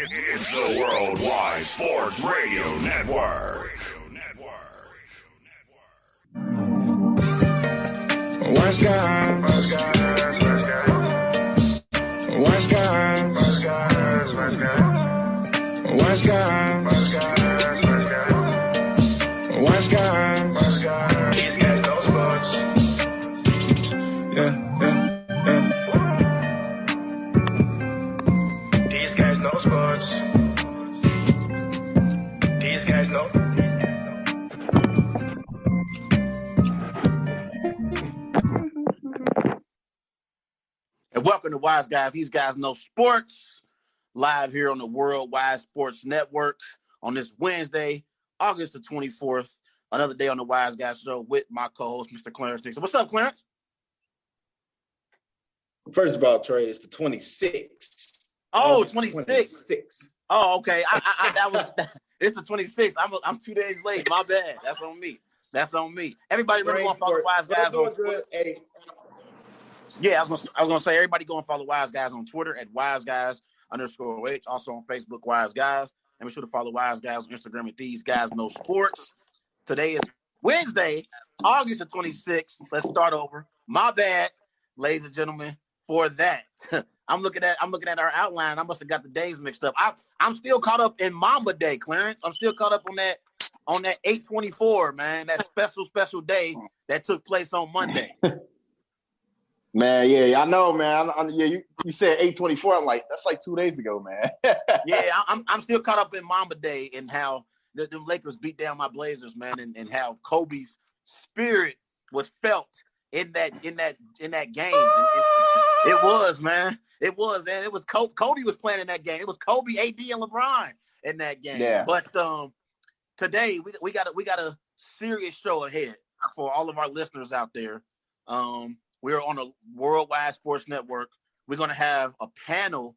It's the Worldwide Sports Radio Network. What's good? What's good? What's good? What's good? What's good? What's good? These guys know sports. Yeah. These guys know sports. These guys know. And welcome to Wise Guys. These guys know sports. Live here on the Worldwide Sports Network on this Wednesday, August the 24th. Another day on the Wise Guys show with my co-host, Mr. Clarence Dixon. What's up, Clarence? First of all, Trey, it's the 26th. Oh, 26. Oh, okay. It's the 26th. I'm 2 days late. My bad. That's on me. Everybody remember going to follow Wise Guys on Twitter. Yeah, I was gonna say everybody go and follow Wise Guys on Twitter at WiseGuys_H. Also on Facebook, Wise Guys. And be sure to follow Wise Guys on Instagram at These Guys Know Sports. Today is Wednesday, August the 26th. Let's start over. My bad, ladies and gentlemen, for that. I'm looking at our outline. I must have got the days mixed up. I'm still caught up in Mamba Day, Clarence. I'm still caught up on that 8/24, man. That special day that took place on Monday. Man, yeah, I know, man. You said 8/24. I'm like, that's like 2 days ago, man. Yeah, I'm still caught up in Mamba Day and how the Lakers beat down my Blazers, man, and how Kobe's spirit was felt in that game. It was, man. It was, and it was Kobe was playing in that game. It was Kobe, AD, and LeBron in that game. Yeah. But today we got a serious show ahead for all of our listeners out there. We're on the Worldwide Sports Network. We're going to have a panel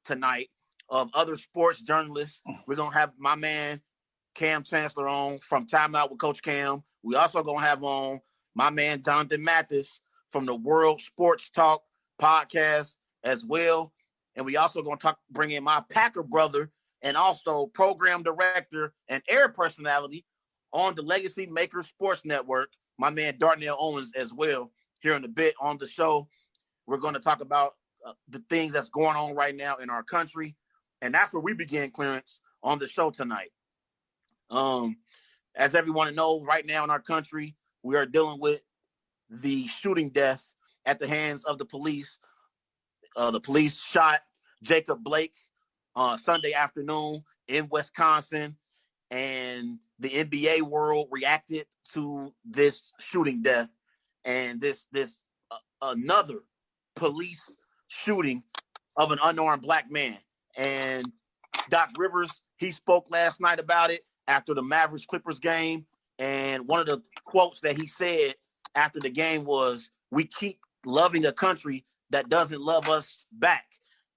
tonight of other sports journalists. We're going to have my man Cam Chancellor on from Time Out with Coach Cam. We also going to have on my man Jonathan Mathis from the World Sports Talk podcast as well. And we also going to bring in my Packer brother and also program director and air personality on the Legacy Makers Sports Network, my man Darnell Owens as well. Here in a bit on the show, we're going to talk about the things that's going on right now in our country. And that's where we begin, Clarence, on the show tonight. As everyone knows, right now in our country, we are dealing with the shooting death at the hands of the police. The police shot Jacob Blake Sunday afternoon in Wisconsin, and the NBA world reacted to this shooting death. And this another police shooting of an unarmed black man. And Doc Rivers, he spoke last night about it after the Mavericks Clippers game. And one of the quotes that he said after the game was, "We keep loving a country that doesn't love us back."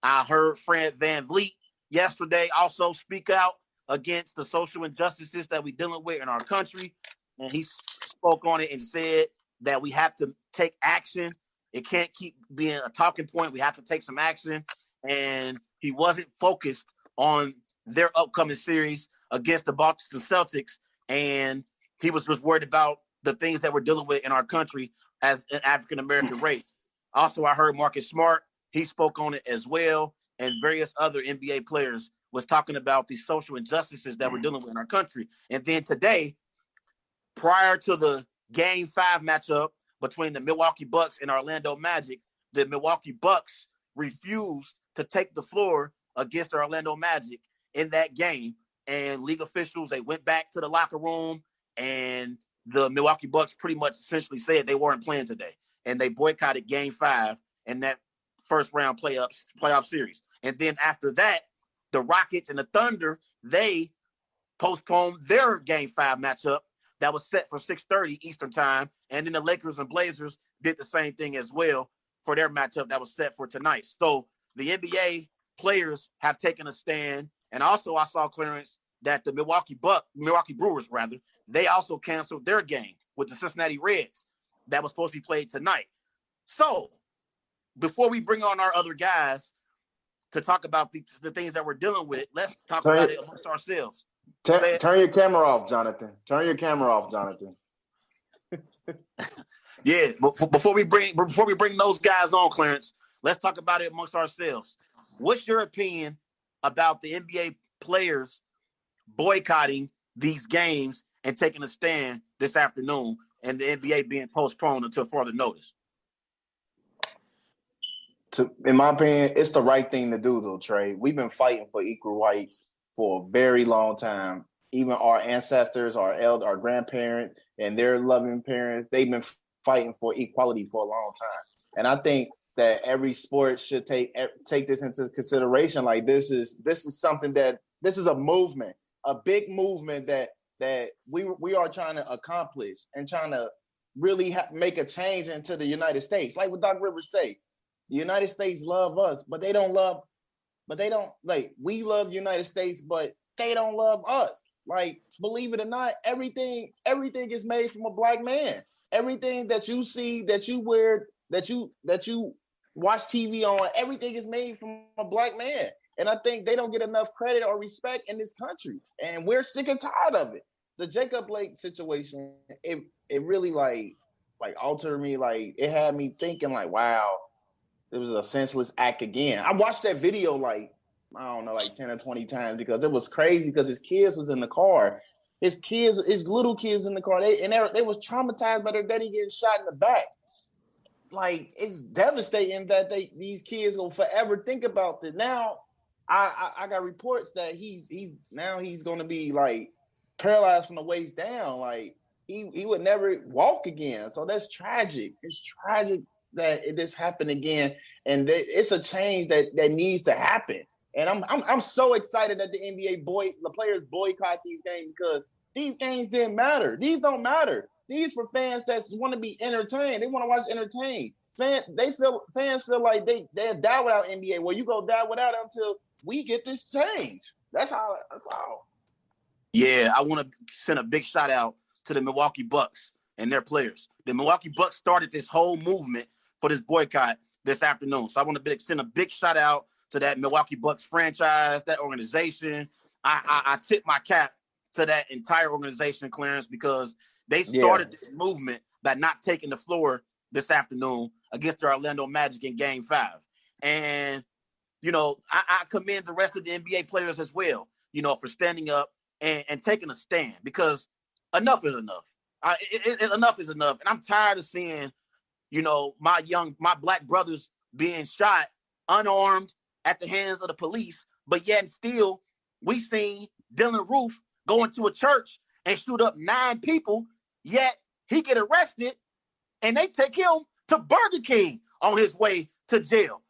I heard Fred VanVleet yesterday also speak out against the social injustices that we're dealing with in our country. And he spoke on it and said that we have to take action. It can't keep being a talking point. We have to take some action. And he wasn't focused on their upcoming series against the Boston Celtics. And he was just worried about the things that we're dealing with in our country as an African-American race. Also, I heard Marcus Smart. He spoke on it as well. And various other NBA players was talking about the social injustices that we're dealing with in our country. And then today, prior to the Game 5 matchup between the Milwaukee Bucks and Orlando Magic, the Milwaukee Bucks refused to take the floor against the Orlando Magic in that game. And league officials, they went back to the locker room, and the Milwaukee Bucks pretty much essentially said they weren't playing today. And they boycotted Game 5 in that first round playoff series. And then after that, the Rockets and the Thunder, they postponed their Game 5 matchup that was set for 6:30 Eastern time. And then the Lakers and Blazers did the same thing as well for their matchup that was set for tonight. So the NBA players have taken a stand. And also I saw, Clarence, that the Milwaukee Brewers, they also canceled their game with the Cincinnati Reds that was supposed to be played tonight. So before we bring on our other guys, to talk about the things that we're dealing with. Let's talk about it amongst ourselves. Turn your camera off, Jonathan. Turn your camera off, Jonathan. Yeah, before we bring those guys on, Clarence, let's talk about it amongst ourselves. What's your opinion about the NBA players boycotting these games and taking a stand this afternoon, and the NBA being postponed until further notice? In my opinion, it's the right thing to do, though, Trey. We've been fighting for equal rights for a very long time. Even our ancestors, our grandparents, and their loving parents, they've been fighting for equality for a long time. And I think that every sport should take this into consideration. Like this is something this is a movement, a big movement that we are trying to accomplish and trying to really make a change into the United States. Like what Doc Rivers say, the United States love us, but we love the United States, but they don't love us. Like, believe it or not, everything is made from a black man. Everything that you see, that you wear, that you watch TV on, everything is made from a black man. And I think they don't get enough credit or respect in this country. And we're sick and tired of it. The Jacob Blake situation, it really like altered me. Like, it had me thinking like, wow, it was a senseless act again. I watched that video like 10 or 20 times because it was crazy because his kids was in the car. His little kids in the car. They was traumatized by their daddy getting shot in the back. Like, it's devastating that these kids will forever think about this. Now, I got reports that he's going to be like paralyzed from the waist down. Like he would never walk again. So that's tragic. It's tragic that this happened again, and it's a change that needs to happen. And I'm so excited that the NBA the players boycott these games because these games didn't matter. These don't matter. These for fans that want to be entertained. They want to watch entertained. Fans feel like they'll die without NBA. Well, you go die without it until we get this change. That's all. Yeah, I want to send a big shout out to the Milwaukee Bucks and their players. The Milwaukee Bucks started this whole movement for this boycott this afternoon. So I want to send a big shout out to that Milwaukee Bucks franchise, that organization. I tip my cap to that entire organization, Clarence, because they started this movement by not taking the floor this afternoon against the Orlando Magic in Game 5. And, I commend the rest of the NBA players as well, for standing up and taking a stand because enough is enough. Enough is enough. And I'm tired of seeing, my black brothers being shot unarmed at the hands of the police, but yet and still we seen Dylan Roof go into a church and shoot up 9 people, yet he get arrested and they take him to Burger King on his way to jail.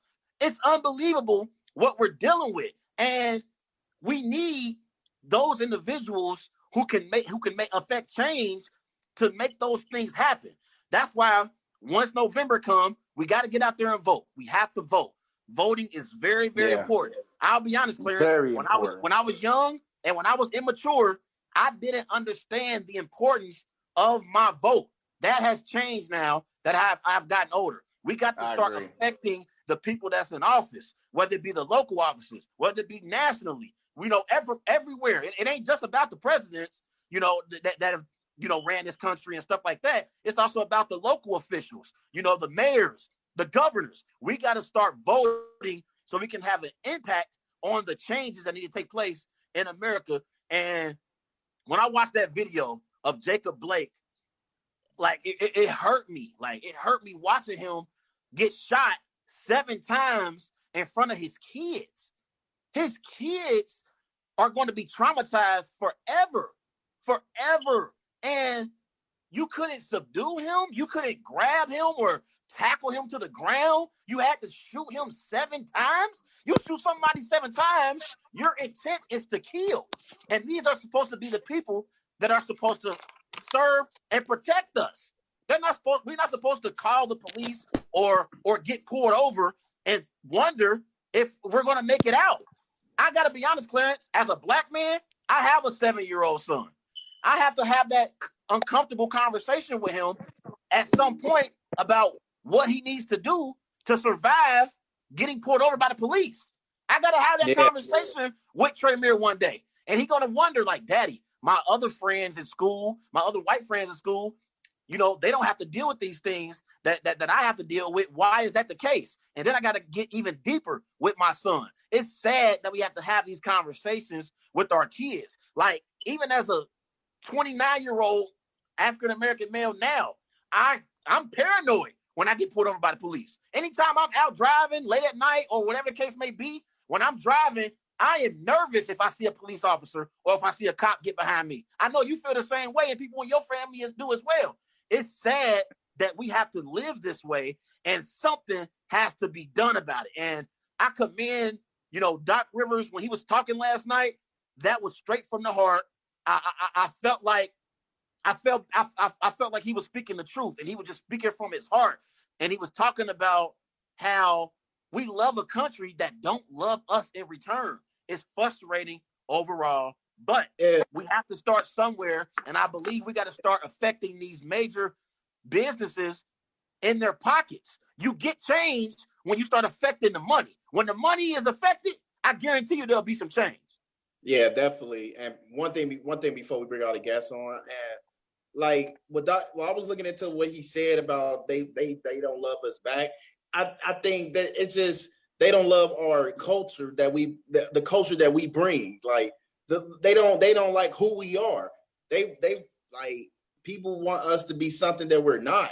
It's unbelievable what we're dealing with. And we need those individuals who can affect change to make those things happen. That's why once November comes, we got to get out there and vote. We have to vote. Voting is very, very important. I'll be honest, Clarence. When I was young and when I was immature, I didn't understand the importance of my vote. That has changed now that I've gotten older. We got to start affecting the people that's in office, whether it be the local offices, whether it be nationally. Everywhere. It ain't just about the presidents, that have, ran this country and stuff like that. It's also about the local officials, the mayors, the governors. We got to start voting so we can have an impact on the changes that need to take place in America. And when I watched that video of Jacob Blake, like it hurt me. Like it hurt me watching him get shot 7 times in front of his kids. His kids are going to be traumatized forever. And you couldn't subdue him. You couldn't grab him or tackle him to the ground. You had to shoot him 7 times. You shoot somebody 7 times, your intent is to kill. And these are supposed to be the people that are supposed to serve and protect us. We're not supposed to call the police or get pulled over and wonder if we're going to make it out. I got to be honest, Clarence, as a black man, I have a 7-year-old son. I have to have that uncomfortable conversation with him at some point about what he needs to do to survive getting pulled over by the police. I gotta have that conversation with Tremere one day, and he's gonna wonder, like, Daddy, my other friends in school, my other white friends in school, you know, they don't have to deal with these things that I have to deal with. Why is that the case? And then I got to get even deeper with my son. It's sad that we have to have these conversations with our kids. Like, even as a 29-year-old African-American male now, I'm paranoid when I get pulled over by the police. Anytime I'm out driving late at night or whatever the case may be, when I'm driving, I am nervous if I see a police officer or if I see a cop get behind me. I know you feel the same way, and people in your family do as well. It's sad that we have to live this way, and something has to be done about it. And I commend, you know, Doc Rivers when he was talking last night. That was straight from the heart. I felt like he was speaking the truth, and he was just speaking from his heart. And he was talking about how we love a country that don't love us in return. It's frustrating overall, but we have to start somewhere. And I believe we got to start affecting these major businesses in their pockets. You get change when you start affecting the money. When the money is affected, I guarantee you there'll be some change. Yeah, definitely. And one thing before we bring all the guests on, and like I was looking into what he said about they don't love us back. I think that it's just they don't love our culture the culture that we bring. Like they don't like who we are. They like people want us to be something that we're not,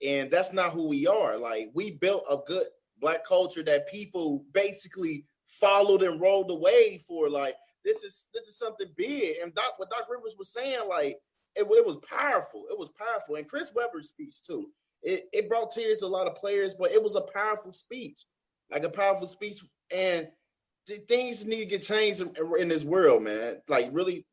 and that's not who we are. Like we built a good Black culture that people basically followed and rolled away for. Like this is something big. And what Doc Rivers was saying, like it was powerful. It was powerful. And Chris Webber's speech too. It brought tears to a lot of players, but it was a powerful speech, like a powerful speech. And things need to get changed in this world, man. Like really,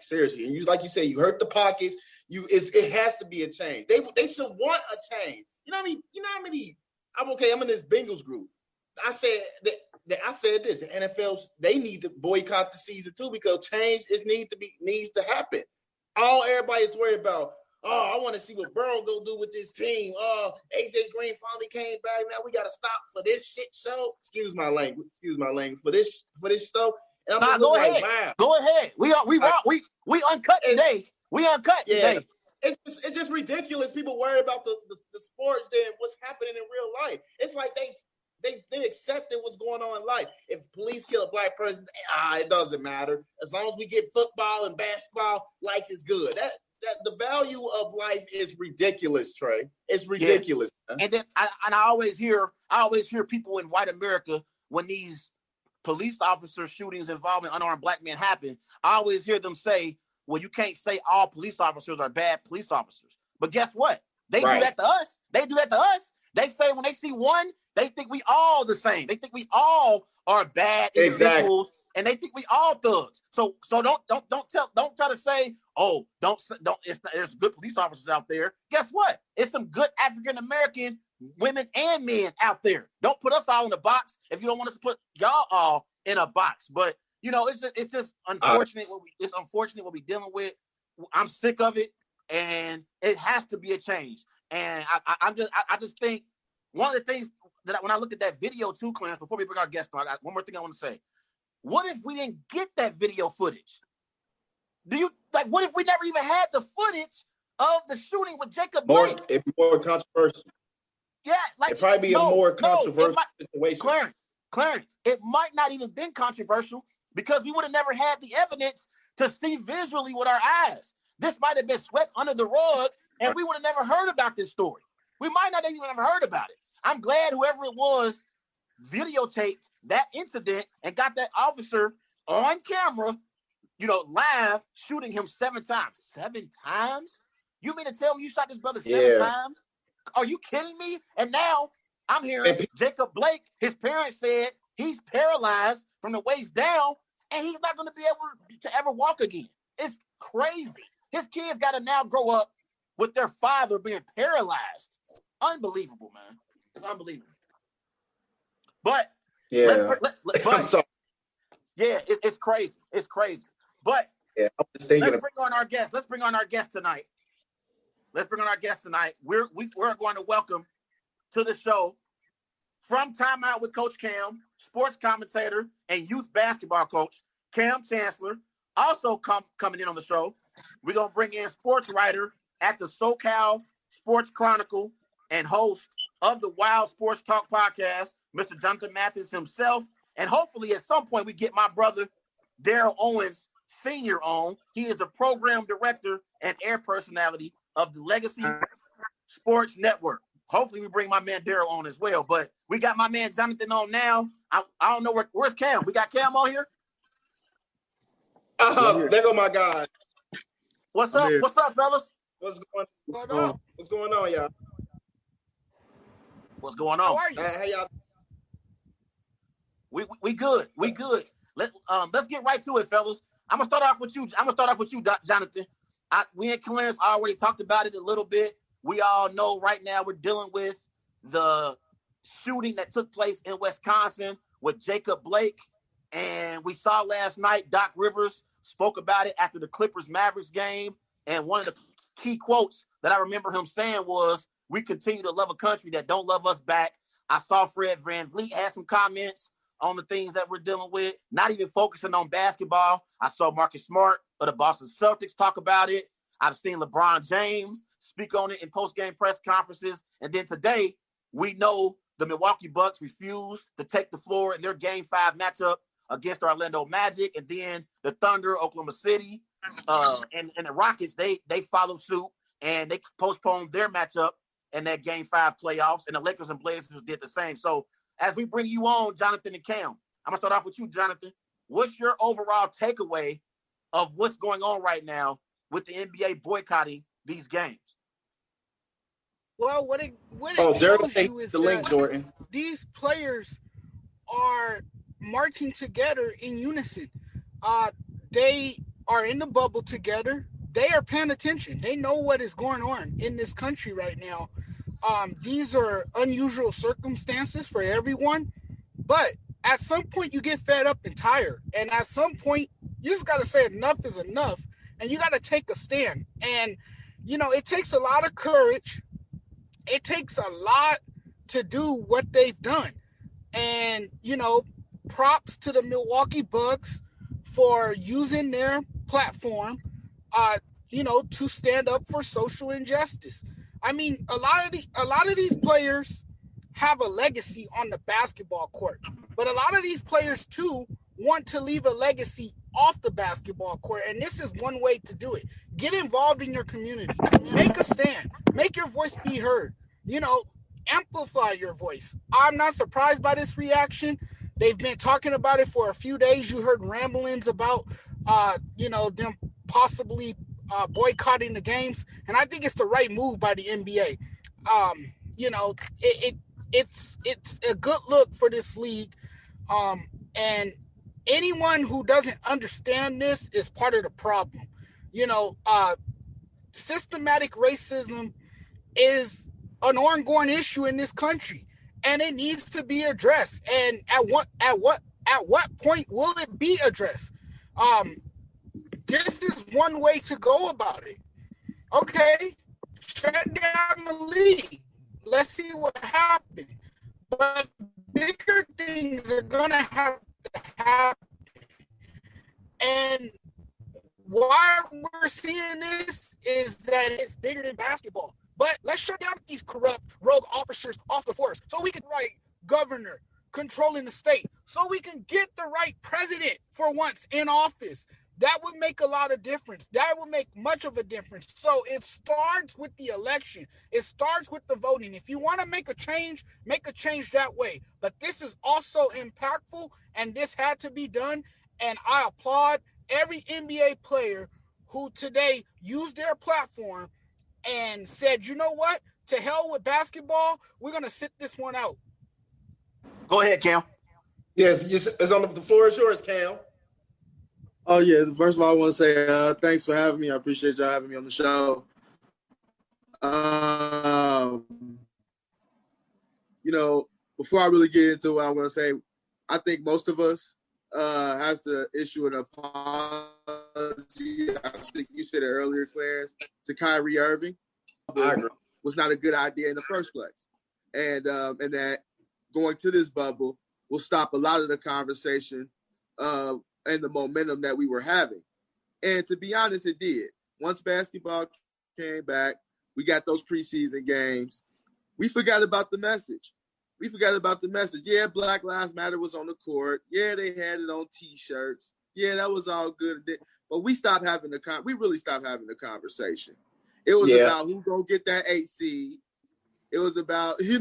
seriously. And like you said, you hurt the pockets. It has to be a change. They should want a change. You know what I mean? You know how many? I'm in this Bengals group. I said this. The NFL, they need to boycott the season too, because change needs to happen. Everybody is worried about. Oh, I want to see what Burrow go do with this team. Oh, AJ Green finally came back. Now we got to stop for this shit show. Excuse my language. For this show. And I'm go ahead. Like, wow. Go ahead. We uncut today. We uncut today. It's just ridiculous. People worry about the sports than what's happening in real life. It's like they accepted what's going on in life. If police kill a Black person, it doesn't matter. As long as we get football and basketball, life is good. That the value of life is ridiculous, Trey. It's ridiculous. Yeah. And then I always hear people in white America, when these police officer shootings involving unarmed Black men happen, I always hear them say, well, you can't say all police officers are bad police officers. But guess what? They do that to us. They say when they see one, they think we all the same. They think we all are bad individuals. Exactly. And they think we all thugs. So don't try to say, oh, don't. There's good police officers out there. Guess what? It's some good African American women and men out there. Don't put us all in a box if you don't want us to put y'all all in a box. But you know, it's just unfortunate. It's unfortunate what we're dealing with. I'm sick of it, and it has to be a change. And I just think one of the things that when I look at that video too, Clarence, before we bring our guest on, I got one more thing I want to say. What if we didn't get that video footage? What if we never even had the footage of the shooting with Jacob Blake? It'd be more controversial. Yeah, it'd probably be a more controversial situation. Clarence, it might not even been controversial because we would have never had the evidence to see visually with our eyes. This might have been swept under the rug, and we would have never heard about this story. We might not even have heard about it. I'm glad whoever it was videotaped that incident and got that officer on camera, live, shooting him 7 times. 7 times? You mean to tell me you shot this brother 7 times? Are you kidding me? And now I'm hearing Jacob Blake, his parents said he's paralyzed from the waist down and he's not going to be able to ever walk again. It's crazy. His kids got to now grow up with their father being paralyzed. Unbelievable, man. It's unbelievable. But I'm sorry. Yeah, it's crazy. It's crazy. But I'm just thinking let's bring on our guest. Let's bring on our guest tonight. We're going to welcome to the show from Time Out with Coach Cam, sports commentator and youth basketball coach Cam Chancellor, also coming in on the show. We're going to bring in sports writer at the SoCal Sports Chronicle and host of the Wild Sports Talk podcast, Mr. Jonathan Mathis himself. And hopefully at some point we get my brother, Daryl Owens Sr. on. He is the program director and air personality of the Legacy Sports Network. Hopefully we bring my man Daryl on as well. But we got my man Jonathan on now. I don't know where's Cam. We got Cam on here? There go my guy. What's up? What's up, fellas? What's going on? What's going on, y'all? What's going on? How are you? How y'all? We good. We good. Let's get right to it, fellas. I'm gonna start off with you, Jonathan. We and Clarence already talked about it a little bit. We all know right now we're dealing with the shooting that took place in Wisconsin with Jacob Blake, and we saw last night Doc Rivers spoke about it after the Clippers-Mavericks game, and one of the key quotes that I remember him saying was, "We continue to love a country that don't love us back." I saw Fred VanVleet had some comments on the things that we're dealing with, not even focusing on basketball. I saw Marcus Smart of the Boston Celtics talk about it. I've seen LeBron James speak on it in post-game press conferences. And then today, we know the Milwaukee Bucks refused to take the floor in their Game 5 matchup against Orlando Magic. And then the Thunder, Oklahoma City, and the Rockets, they followed suit, and they postponed their matchup in that Game 5 playoffs. And the Lakers and Blazers did the same. So as we bring you on, Jonathan and Cam, I'm going to start off with you, Jonathan. What's your overall takeaway of what's going on right now with the NBA boycotting these games? Well, what it Daryl, shows you is the link, that Jordan. these players are marching together in unison. They are in the bubble together. They are paying attention. They know what is going on in this country right now. These are unusual circumstances for everyone, but at some point you get fed up and tired. And at some point you just got to say enough is enough, and you got to take a stand. And, it takes a lot of courage. It takes a lot to do what they've done. And, props to the Milwaukee Bucks for using their platform, to stand up for social injustice. I mean, a lot of these players have a legacy on the basketball court, but a lot of these players too want to leave a legacy off the basketball court, and this is one way to do it. Get involved in your community. Make a stand. Make your voice be heard. Amplify your voice. I'm not surprised by this reaction. They've been talking about it for a few days. You heard ramblings about, them possibly boycotting the games, and I think it's the right move by the NBA. It's a good look for this league, and anyone who doesn't understand this is part of the problem. Systematic racism is an ongoing issue in this country, and it needs to be addressed. And at what point will it be addressed? This is one way to go about it. Okay, shut down the league. Let's see what happens. But bigger things are gonna have to happen. And why we're seeing this is that it's bigger than basketball. But let's shut down these corrupt rogue officers off the force so we can right governor controlling the state, so we can get the right president for once in office. That would make a lot of difference. That would make much of a difference. So it starts with the election. It starts with the voting. If you want to make a change that way. But this is also impactful, and this had to be done. And I applaud every NBA player who today used their platform and said, you know what? To hell with basketball. We're going to sit this one out. Go ahead, Cam. Yes, it's on the floor is yours, Cam. Oh, yeah. First of all, I want to say thanks for having me. I appreciate y'all having me on the show. Before I really get into what I'm going to say, I think most of us has to issue an apology. I think you said it earlier, Clarence, to Kyrie Irving. I agree. Was not a good idea in the first place. And that going to this bubble will stop a lot of the conversation and the momentum that we were having. And to be honest, it did. Once basketball came back, we got those preseason games. We forgot about the message. Yeah, Black Lives Matter was on the court. Yeah, they had it on T-shirts. Yeah, that was all good. But we really stopped having the conversation. It was about who gonna get that 8 seed. It was about, who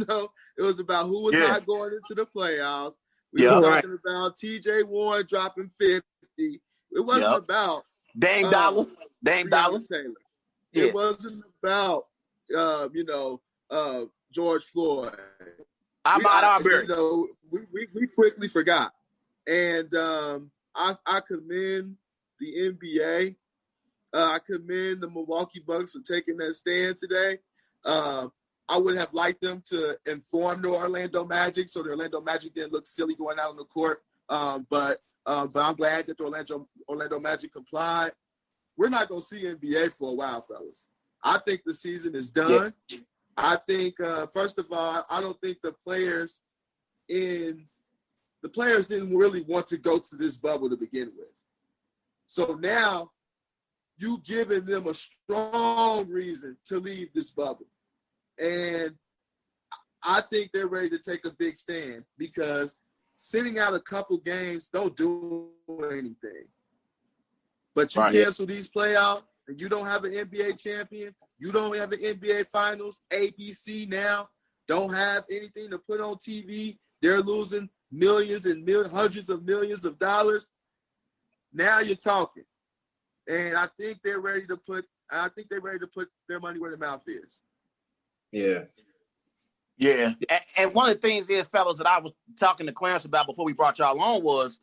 was not going into the playoffs. We were talking about TJ Warren dropping 50. It wasn't about Dame Dollar. Taylor. Yeah. It wasn't about George Floyd. Ahmaud Arbery. We quickly forgot. And I commend the NBA. I commend the Milwaukee Bucks for taking that stand today. I would have liked them to inform the Orlando Magic so the Orlando Magic didn't look silly going out on the court. But I'm glad that the Orlando Magic complied. We're not going to see NBA for a while, fellas. I think the season is done. Yeah. I think, first of all, I don't think the players didn't really want to go to this bubble to begin with. So now you giving them a strong reason to leave this bubble. And I think they're ready to take a big stand because sitting out a couple games don't do anything. But you cancel these playoffs and you don't have an NBA champion, you don't have an NBA Finals, ABC now don't have anything to put on TV. They're losing millions and hundreds of millions of dollars. Now you're talking. And I think they're ready to put their money where their mouth is. Yeah. Yeah. And one of the things is, fellas, that I was talking to Clarence about before we brought y'all on was,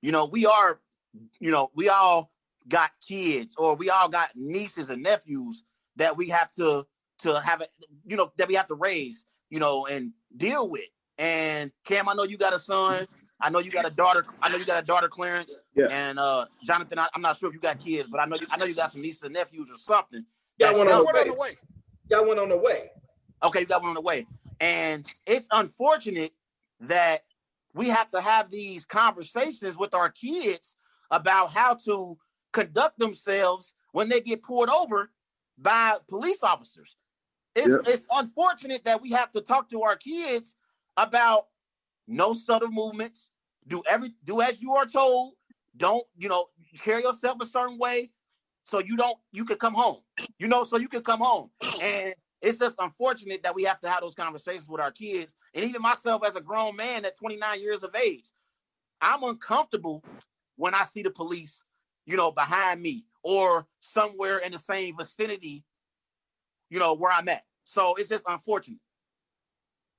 we all got kids or we all got nieces and nephews that we have to have, that we have to raise, and deal with. And Cam, I know you got a son. I know you got a daughter. Clarence. Yeah. And Jonathan, I'm not sure if you got kids, but I know you got some nieces and nephews or something. Got one on the way. Got one on the way. Okay, you got one on the way. And it's unfortunate that we have to have these conversations with our kids about how to conduct themselves when they get pulled over by police officers. It's unfortunate that we have to talk to our kids about no subtle movements, do as you are told, don't, carry yourself a certain way so you can come home, so you can come home. And it's just unfortunate that we have to have those conversations with our kids. And even myself as a grown man at 29 years of age, I'm uncomfortable when I see the police, behind me or somewhere in the same vicinity, where I'm at. So it's just unfortunate.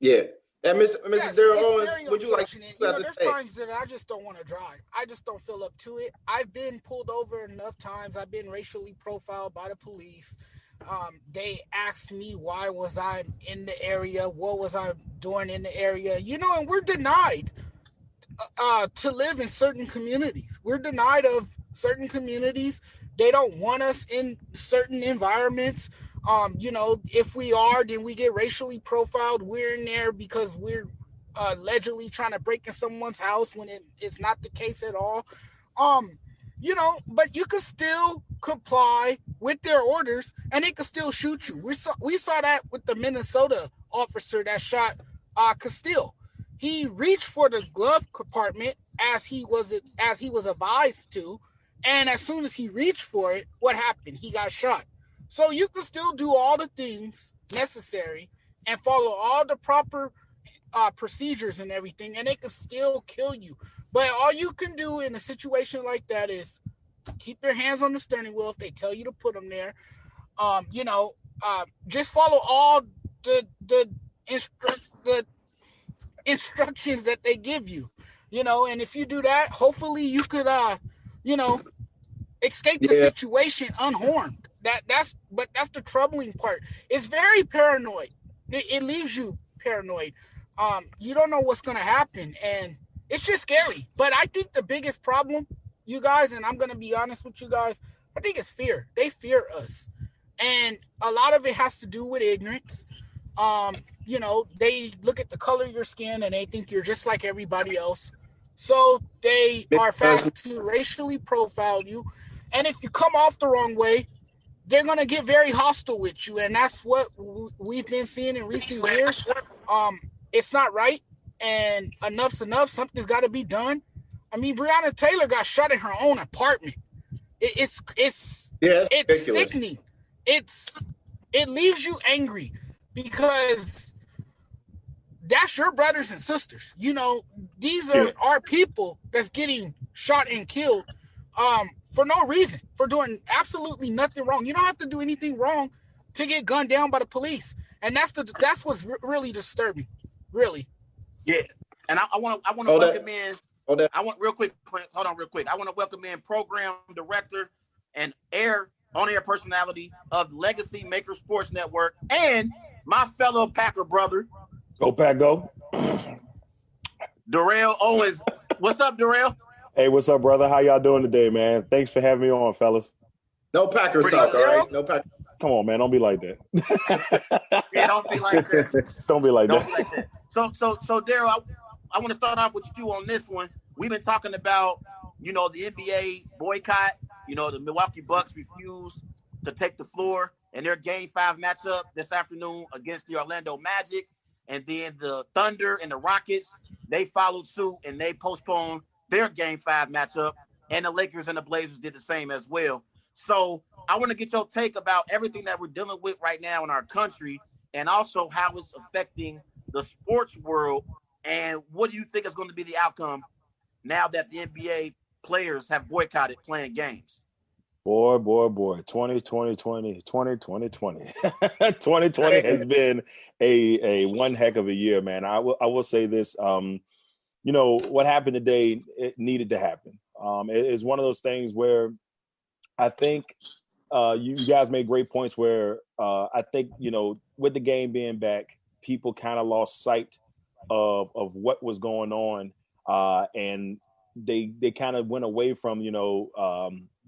Yeah. And Mr. Daryl Owens, would you like to there's times that I just don't want to drive. I just don't feel up to it. I've been pulled over enough times. I've been racially profiled by the police. They asked me why was I in the area, what was I doing in the area, and we're denied to live in certain communities. We're denied of certain communities. They don't want us in certain environments. If we are, then we get racially profiled. We're in there because we're allegedly trying to break in someone's house when it's not the case at all. But you could still comply with their orders and they could still shoot you. We saw that with the Minnesota officer that shot Castile. He reached for the glove compartment as he was advised to, and as soon as he reached for it, what happened? He got shot. So you can still do all the things necessary and follow all the proper procedures and everything, and they can still kill you. But all you can do in a situation like that is keep your hands on the steering wheel if they tell you to put them there. Just follow all the instructions that they give you. And if you do that, hopefully you could escape the situation unharmed. That's the troubling part. It's very paranoid. It leaves you paranoid. You don't know what's gonna happen, and it's just scary. But I think the biggest problem, you guys, and I'm gonna be honest with you guys, I think it's fear. They fear us, and a lot of it has to do with ignorance. they look at the color of your skin and they think you're just like everybody else. So they are fast to racially profile you. And if you come off the wrong way, they're going to get very hostile with you. And that's what we've been seeing in recent years. It's not right. And enough's enough. Something's got to be done. I mean, Breonna Taylor got shot in her own apartment. It's sickening. It leaves you angry because that's your brothers and sisters. These are our people that's getting shot and killed for no reason, for doing absolutely nothing wrong. You don't have to do anything wrong to get gunned down by the police, and that's what's really disturbing, really. Yeah, and I want to welcome in. Hold on, real quick. I want to welcome in program director and on-air personality of Legacy Maker Sports Network and my fellow Packer brother. Go Pack, go. Darrell Owens. What's up, Darrell? Hey, what's up, brother? How y'all doing today, man? Thanks for having me on, fellas. No Packers talk, all right? No Packers. Come on, man. Don't be like that. Yeah, don't be like that. Don't be like Don't that. be like that. So Darrell, I want to start off with you on this one. We've been talking about, the NBA boycott. The Milwaukee Bucks refused to take the floor in their Game 5 matchup this afternoon against the Orlando Magic. And then the Thunder and the Rockets, they followed suit and they postponed their Game 5 matchup. And the Lakers and the Blazers did the same as well. So I want to get your take about everything that we're dealing with right now in our country and also how it's affecting the sports world. And what do you think is going to be the outcome now that the NBA players have boycotted playing games? Boy. 2020 has been a one heck of a year, man. I will say this. What happened today, it needed to happen. It's one of those things where I think you guys made great points where I think, with the game being back, people kind of lost sight of what was going on. And they kind of went away from,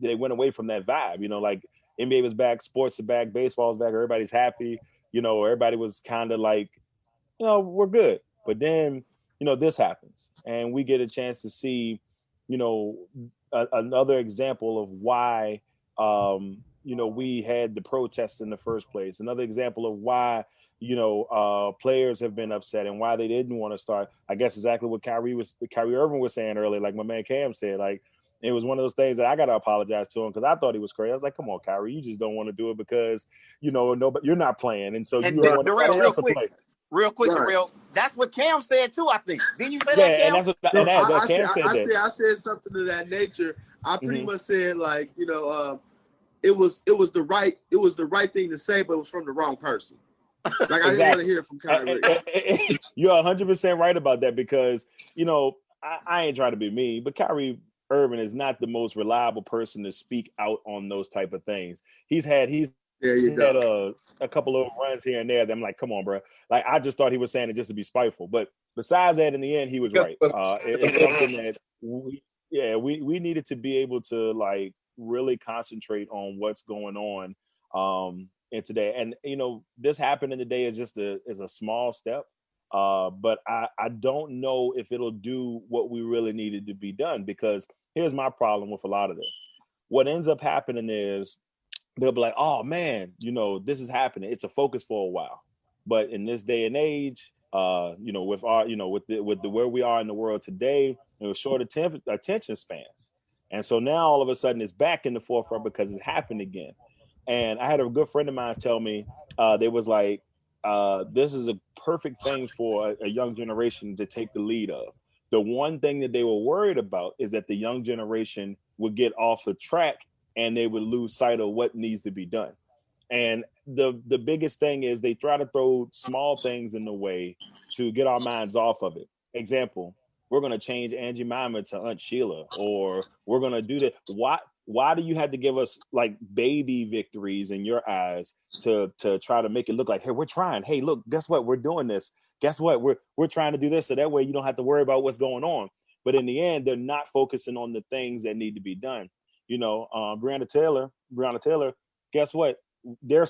they went away from that vibe, like NBA was back, sports are back, baseball's back, everybody's happy, everybody was kind of like, we're good. But then, this happens and we get a chance to see, another example of why, we had the protests in the first place. Another example of why, players have been upset and why they didn't want to start. I guess exactly what Kyrie Irving was saying earlier, like my man Cam said, like it was one of those things that I got to apologize to him because I thought he was crazy. I was like, come on, Kyrie, you just don't want to do it because, nobody, you're not playing. And so you don't want to play. Real quick, Right. Darrell. That's what Cam said too, I think. Didn't you say Yeah, that, Cam? and that's what Cam said that. I said something to that nature. I pretty much said like, it was the right thing to say, but it was from the wrong person. Like I didn't want to hear it from Kyrie. You're 100% right about that because, I ain't trying to be mean, but Kyrie Irving is not the most reliable person to speak out on those type of things. He's had a couple of runs here and there that I'm like, come on, bro. Like, I just thought he was saying it just to be spiteful. But besides that, in the end, he was right. It's something that we needed to be able to, like, really concentrate on what's going on in today. And, this happening today is just a small step. But I don't know if it'll do what we really needed to be done because here's my problem with a lot of this. What ends up happening is they'll be like, oh man, this is happening. It's a focus for a while. But in this day and age, with our, with the where we are in the world today, with short attention spans. And so now all of a sudden it's back in the forefront because it happened again. And I had a good friend of mine tell me, they was like, this is a perfect thing for a young generation to take the lead of. The one thing that they were worried about is that the young generation would get off the track and they would lose sight of what needs to be done. And the biggest thing is they try to throw small things in the way to get our minds off of it. Example, we're going to change Angie Mama to Aunt Sheila, or we're going to do that. Why do you have to give us like baby victories in your eyes to try to make it look like, hey, we're trying. Hey, look, guess what? We're doing this. Guess what? We're trying to do this. So that way you don't have to worry about what's going on. But in the end, they're not focusing on the things that need to be done. Breonna Taylor, guess what? They've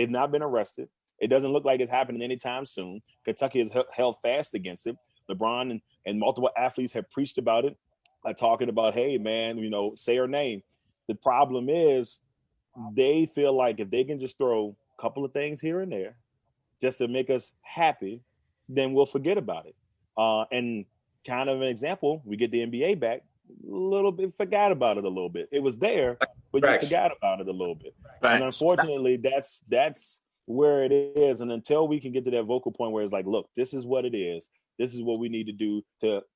not been arrested. It doesn't look like it's happening anytime soon. Kentucky has held fast against it. LeBron and multiple athletes have preached about it, talking about, hey, man, say her name. The problem is they feel like if they can just throw a couple of things here and there just to make us happy, then we'll forget about it. And kind of an example, we get the NBA back, a little bit, forgot about it a little bit. It was there, but you forgot about it a little bit. And unfortunately, that's where it is. And until we can get to that vocal point where it's like, look, this is what it is. This is what we need to do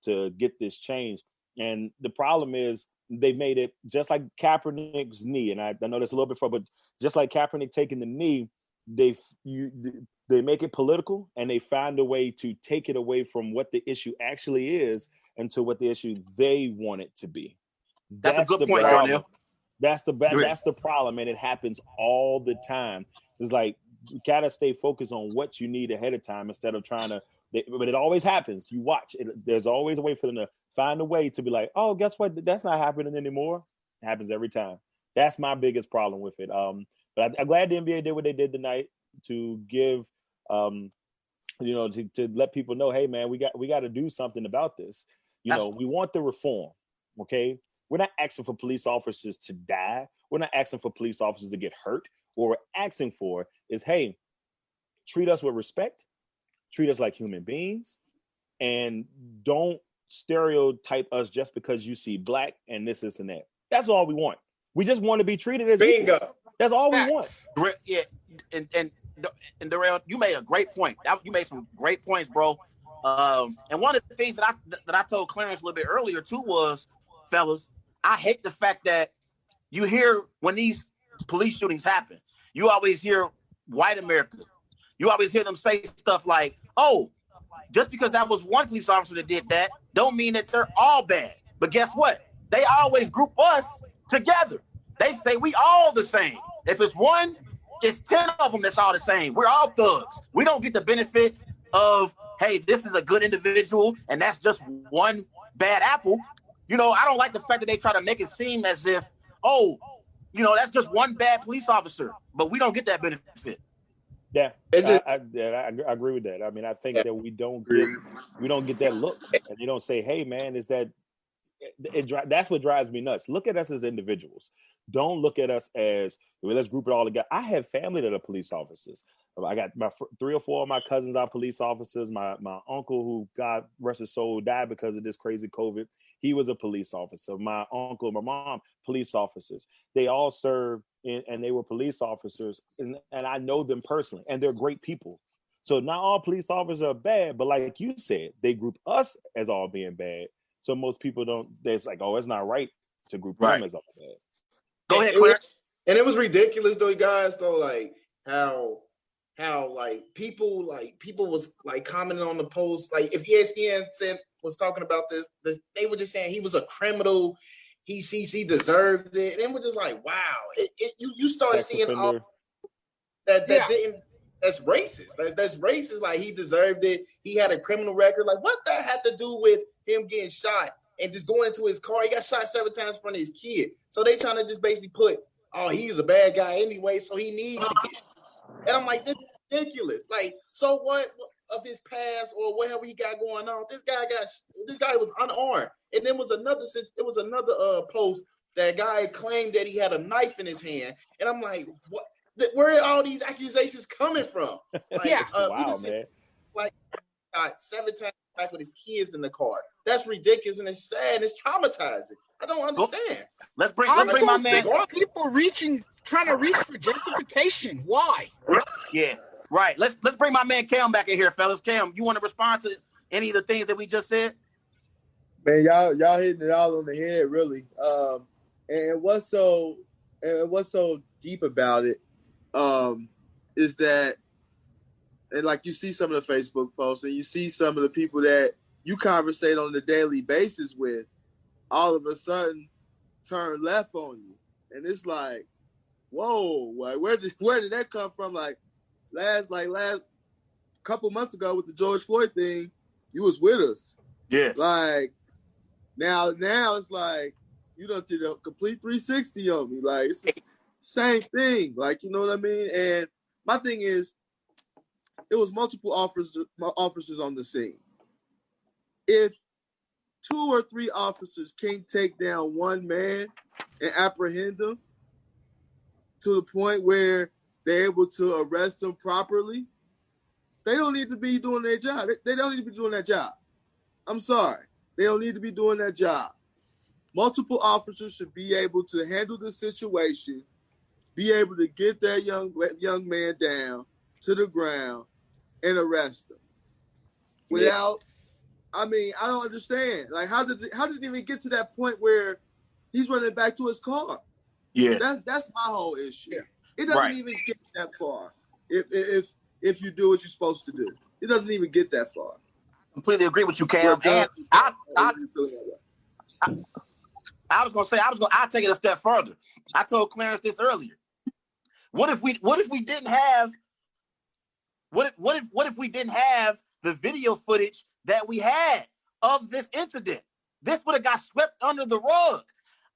to get this change. And the problem is they made it just like Kaepernick's knee. And I know that's a little bit far, but just like Kaepernick taking the knee, they make it political and they find a way to take it away from what the issue actually is into what the issue they want it to be. That's a good point, Darnell. That's the problem, and it happens all the time. It's like you gotta stay focused on what you need ahead of time instead of trying to. But it always happens. You watch it. There's always a way for them to find a way to be like, oh, guess what? That's not happening anymore. It happens every time. That's my biggest problem with it. But I'm glad the NBA did what they did tonight to give, to let people know, hey, man, we got to do something about this. We want the reform. Okay, we're not asking for police officers to die. We're not asking for police officers to get hurt. What we're asking for is, hey, treat us with respect, treat us like human beings, and don't stereotype us just because you see black and this and that. That's all we want. We just want to be treated as equals. That's all we want. Yeah, and Darrell, you made a great point. You made some great points, bro. And one of the things that I told Clarence a little bit earlier too was, fellas, I hate the fact that you hear when these police shootings happen, you always hear white America. You always hear them say stuff like, oh, just because that was one police officer that did that, don't mean that they're all bad. But guess what? They always group us together. They say we all the same. If it's one, it's 10 of them that's all the same. We're all thugs. We don't get the benefit of, hey, this is a good individual and that's just one bad apple. I don't like the fact that they try to make it seem as if, oh, that's just one bad police officer, but we don't get that benefit. Yeah, I agree with that. I mean, I think that we don't get that look, and you don't say, "Hey, man, is that?" That's what drives me nuts. Look at us as individuals. Don't look at us as, well, let's group it all together. I have family that are police officers. I got my 3 or 4 of my cousins are police officers. My uncle, who God rest his soul, died because of this crazy COVID. He was a police officer. My uncle, my mom, police officers. They all served and they were police officers. And I know them personally, and they're great people. So not all police officers are bad, but like you said, they group us as all being bad. So most people don't, it's like, oh, it's not right to group them as all bad. Go ahead, Claire. And it was ridiculous though, guys, though, like how like people was like commenting on the post. Like if ESPN was talking about this, they were just saying he was a criminal. He deserved it. And it was just like, wow. You start seeing all that didn't. That's racist. That's racist. Like he deserved it. He had a criminal record. Like what that had to do with him getting shot and just going into his car? He got shot 7 times in front of his kid. So they trying to just basically put, oh, he's a bad guy anyway, so he needs to get shot. And I'm like, this is ridiculous. Like, so what of his past or whatever he got going on? This guy was unarmed. And then was another post that guy claimed that he had a knife in his hand. And I'm like, what? Where are all these accusations coming from? Like, wow, man. Like, 7 times back with his kids in the car. That's ridiculous and it's sad. It's traumatizing. I don't understand. Let's bring my man. People trying to reach for justification. Why? Yeah, right. Let's bring my man Cam back in here, fellas. Cam, you want to respond to any of the things that we just said? Man, y'all hitting it all on the head, really. And what's so deep about it is that, and like you see some of the Facebook posts and you see some of the people that you conversate on a daily basis with, all of a sudden turn left on you. And it's like, whoa, like where did that come from? Like last couple months ago with the George Floyd thing, you was with us. Yeah. Like now it's like you done did a complete 360 on me. Like it's the same thing. Like, you know what I mean? And my thing is, it was multiple officers on the scene. If 2 or 3 officers can't take down one man and apprehend him to the point where they're able to arrest him properly, they don't need to be doing their job. They don't need to be doing that job. I'm sorry. They don't need to be doing that job. Multiple officers should be able to handle the situation, be able to get that young man down to the ground and arrest him. Without, I mean, I don't understand. Like, how does it even get to that point where he's running back to his car? Yeah, that's my whole issue. Yeah. It doesn't Right. even get that far. If you do what you're supposed to do, it doesn't even get that far. Completely agree with you, Cam. And I was gonna say I'll take it a step further. I told Clarence this earlier. What if we didn't have the video footage that we had of this incident? This would have got swept under the rug.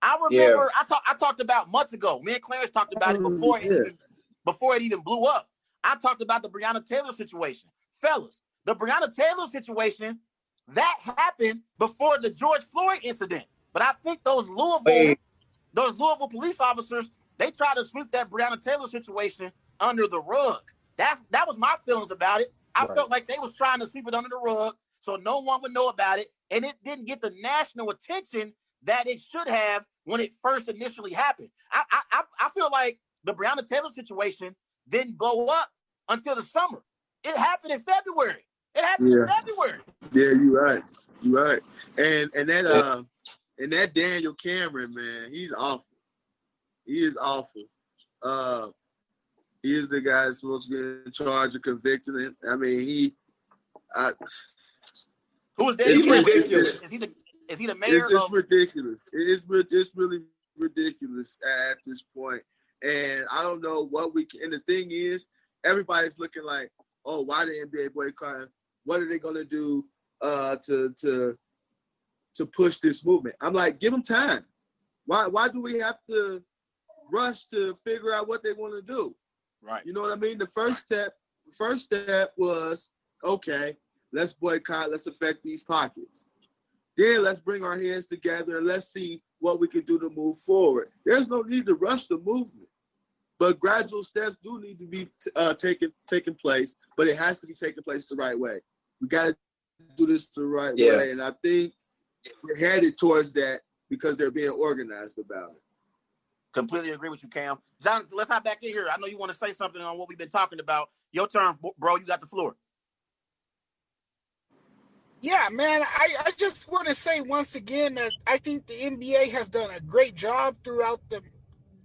I remember I talked about months ago. Me and Clarence talked about it before it even blew up. I talked about the Breonna Taylor situation. Fellas, the Breonna Taylor situation, that happened before the George Floyd incident. But I think those Louisville police officers, they tried to sweep that Breonna Taylor situation under the rug. That was my feelings about it. I felt like they was trying to sweep it under the rug so no one would know about it, and it didn't get the national attention that it should have when it first initially happened. I feel like the Breonna Taylor situation didn't blow up until the summer. It happened in February. In February. Yeah, you're right. And that Daniel Cameron, man, he's awful. He is awful. He is the guy that's supposed to be in charge of convicting him. I mean, who is Daniel Cameron? Ridiculous. Is he the mayor? It's ridiculous. It's really ridiculous at this point. And I don't know what we can. And the thing is, everybody's looking like, oh, why the NBA boycott? What are they going to do to push this movement? I'm like, give them time. Why do we have to rush to figure out what they want to do? Right. You know what I mean? The first step was, okay, let's boycott, let's affect these pockets. Then let's bring our hands together and let's see what we can do to move forward. There's no need to rush the movement, but gradual steps do need to be taking place, but it has to be taking place the right way. We got to do this the right way, and I think we're headed towards that because they're being organized about it. Completely agree with you, Cam. John, let's hop back in here. I know you want to say something on what we've been talking about. Your turn, bro. You got the floor. Yeah, man, I just want to say once again that I think the NBA has done a great job throughout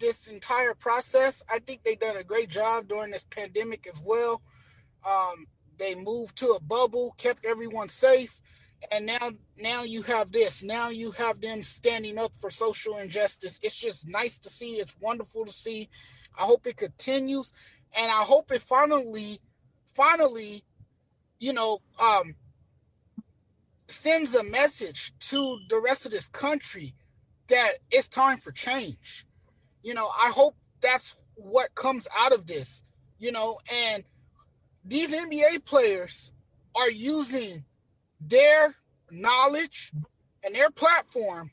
this entire process. I think they've done a great job during this pandemic as well. They moved to a bubble, kept everyone safe, and now you have this. Now you have them standing up for social injustice. It's just nice to see. It's wonderful to see. I hope it continues, and I hope it finally, sends a message to the rest of this country that it's time for change. I hope that's what comes out of this, and these NBA players are using their knowledge and their platform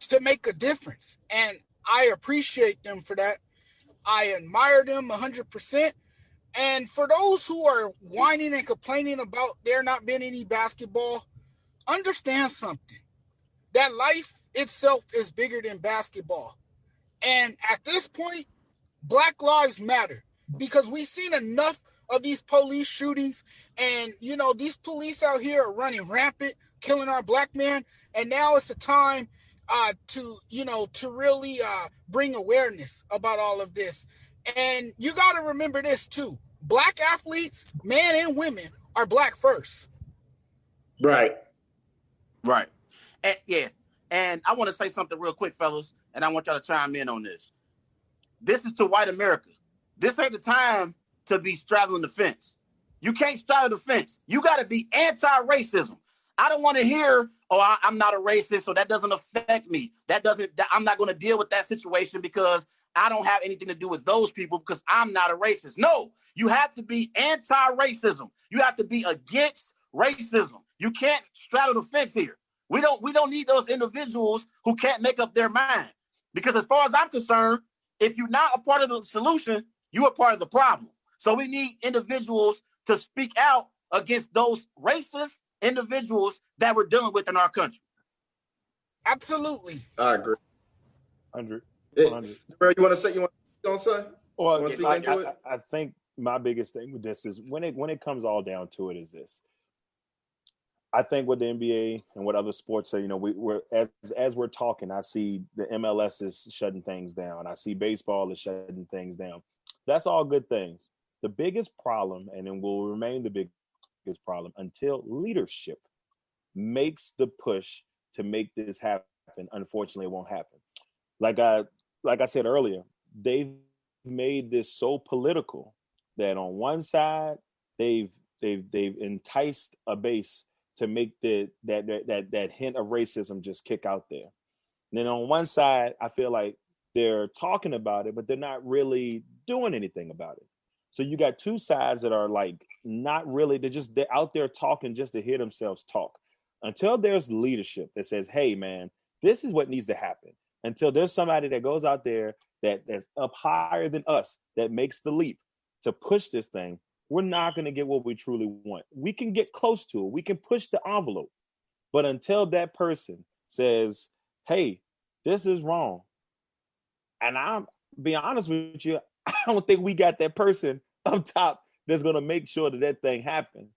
to make a difference. And I appreciate them for that. I admire them 100%. And for those who are whining and complaining about there not being any basketball, understand something. That life itself is bigger than basketball. And at this point, Black Lives Matter, because we've seen enough of these police shootings, and these police out here are running rampant, killing our black men, and now it's a time to really bring awareness about all of this. And you got to remember this too: Black athletes, men and women, are Black first. Right. And I want to say something real quick, fellas, and I want y'all to chime in on this. This is to white America. This ain't the time to be straddling the fence. You can't straddle the fence. You got to be anti-racism. I don't want to hear, I'm not a racist, so that doesn't affect me. I'm not going to deal with that situation because I don't have anything to do with those people because I'm not a racist. No, you have to be anti-racism. You have to be against racism. You can't straddle the fence here. We don't need those individuals who can't make up their mind. Because as far as I'm concerned, if you're not a part of the solution, you are part of the problem. So we need individuals to speak out against those racist individuals that we're dealing with in our country. Absolutely. I agree. 100. Bro, you want to say? Well, speak into it? I think my biggest thing with this is when it comes all down to it is this. I think what the NBA and what other sports are, we're as we're talking, I see the MLS is shutting things down. I see baseball is shutting things down. That's all good things. The biggest problem, and it will remain the biggest problem until leadership makes the push to make this happen. Unfortunately, it won't happen. Like I said earlier, they've made this so political that on one side they've enticed a base to make that hint of racism just kick out there. And then on one side, I feel like they're talking about it, but they're not really doing anything about it. So you got two sides that are like not really, they're out there talking just to hear themselves talk. Until there's leadership that says, hey man, this is what needs to happen. Until there's somebody that goes out there that's up higher than us, that makes the leap to push this thing, we're not going to get what we truly want. We can get close to it. We can push the envelope. But until that person says, hey, this is wrong. And I'm being honest with you, I don't think we got that person up top that's going to make sure that thing happens.